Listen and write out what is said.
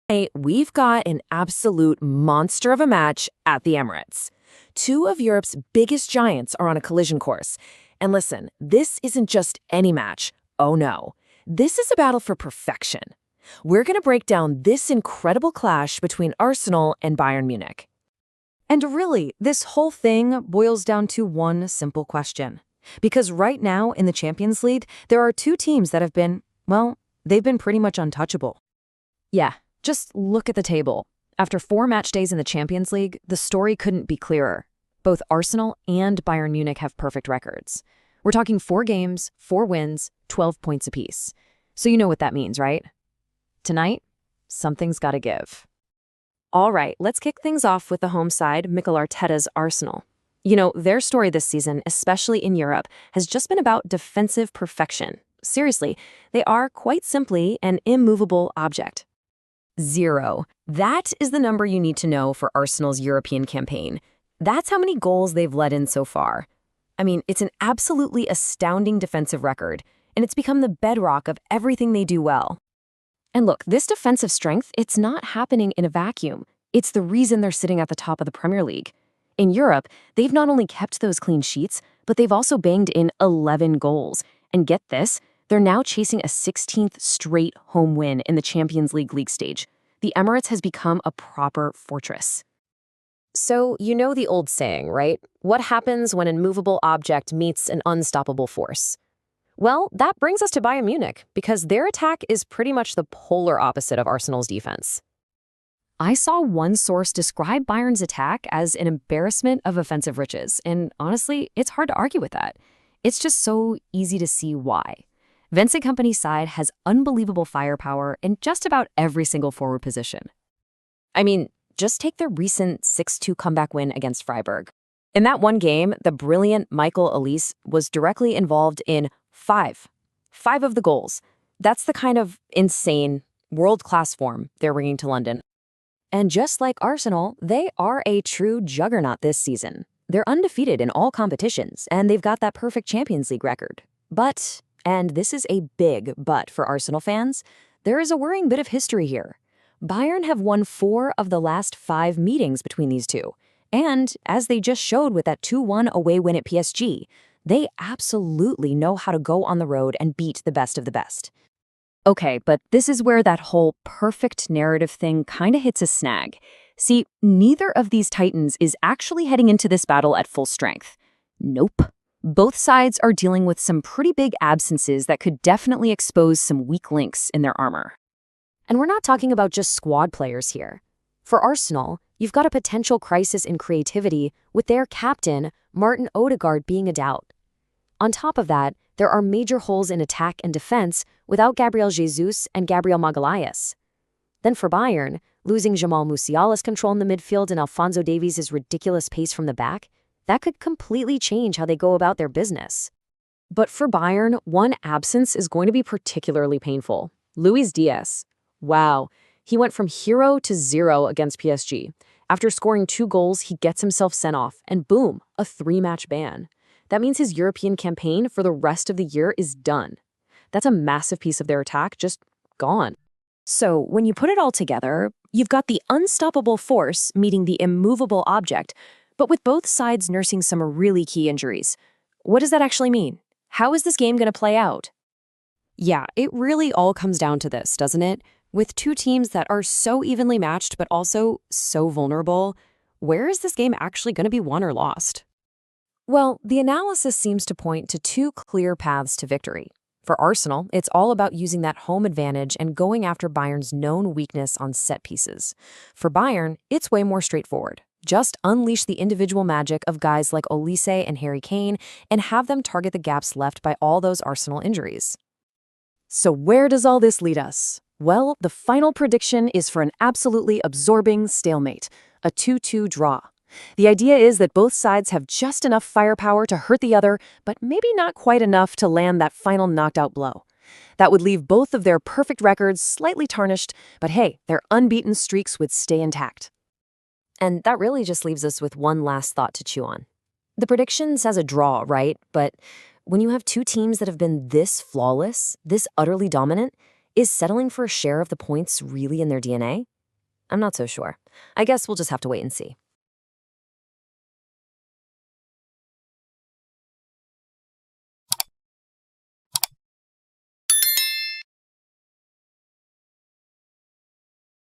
Hey, we've got an absolute monster of a match at the Emirates. Two of Europe's biggest giants are on a collision course. And listen, this isn't just any match. Oh no. This is a battle for perfection. We're going to break down this incredible clash between Arsenal and Bayern Munich. And really, this whole thing boils down to one simple question. Because right now in the Champions League, there are two teams that have been, well, they've been pretty much untouchable. Yeah, just look at the table. After 4 match days in the Champions League, the story couldn't be clearer. Both Arsenal and Bayern Munich have perfect records. We're talking 4 games, 4 wins, 12 points apiece. So you know what that means, right? Tonight, something's got to give. All right, let's kick things off with the home side, Mikel Arteta's Arsenal. You know, their story this season, especially in Europe, has just been about defensive perfection. Seriously, they are quite simply an immovable object. 0. That is the number you need to know for Arsenal's European campaign. That's how many goals they've let in so far. I mean, it's an absolutely astounding defensive record, and it's become the bedrock of everything they do well. And look, this defensive strength, it's not happening in a vacuum. It's the reason they're sitting at the top of the Premier League. In Europe, they've not only kept those clean sheets, but they've also banged in 11 goals. And get this, they're now chasing a 16th straight home win in the Champions League stage. The Emirates has become a proper fortress. So, you know the old saying, right? What happens when an immovable object meets an unstoppable force? Well, that brings us to Bayern Munich, because their attack is pretty much the polar opposite of Arsenal's defense. I saw one source describe Bayern's attack as an embarrassment of offensive riches, and honestly, it's hard to argue with that. It's just so easy to see why. Vincent Kompany's side has unbelievable firepower in just about every single forward position. I mean, just take their recent 6-2 comeback win against Freiburg. In that one game, the brilliant Michael Olise was directly involved in 5 of the goals. That's the kind of insane, world-class form they're bringing to London. And just like Arsenal, they are a true juggernaut this season. They're undefeated in all competitions, and they've got that perfect Champions League record. But, and this is a big but for Arsenal fans, there is a worrying bit of history here. Bayern have won 4 of the last 5 meetings between these two. And, as they just showed with that 2-1 away win at PSG, they absolutely know how to go on the road and beat the best of the best. Okay, but this is where that whole perfect narrative thing kind of hits a snag. See, neither of these titans is actually heading into this battle at full strength. Nope. Both sides are dealing with some pretty big absences that could definitely expose some weak links in their armor. And we're not talking about just squad players here. For Arsenal, you've got a potential crisis in creativity with their captain, Martin Ødegaard, being a doubt. On top of that, there are major holes in attack and defense without Gabriel Jesus and Gabriel Magalhaes. Then for Bayern, losing Jamal Musiala's control in the midfield and Alphonso Davies' ridiculous pace from the back, that could completely change how they go about their business. But for Bayern, one absence is going to be particularly painful. Luis Díaz. Wow, he went from hero to 0 against PSG. After scoring 2 goals, he gets himself sent off, and boom, a 3-match ban. That means his European campaign for the rest of the year is done. That's a massive piece of their attack just gone. So when you put it all together, you've got the unstoppable force meeting the immovable object, but with both sides nursing some really key injuries. What does that actually mean? How is this game going to play out? Yeah, it really all comes down to this, doesn't it? With two teams that are so evenly matched but also so vulnerable, where is this game actually going to be won or lost? Well, the analysis seems to point to 2 clear paths to victory. For Arsenal, it's all about using that home advantage and going after Bayern's known weakness on set pieces. For Bayern, it's way more straightforward. Just unleash the individual magic of guys like Olise and Harry Kane and have them target the gaps left by all those Arsenal injuries. So where does all this lead us? Well, the final prediction is for an absolutely absorbing stalemate, a 2-2 draw. The idea is that both sides have just enough firepower to hurt the other, but maybe not quite enough to land that final knocked-out blow. That would leave both of their perfect records slightly tarnished, but hey, their unbeaten streaks would stay intact. And that really just leaves us with one last thought to chew on. The prediction says a draw, right? But when you have two teams that have been this flawless, this utterly dominant, is settling for a share of the points really in their DNA? I'm not so sure. I guess we'll just have to wait and see.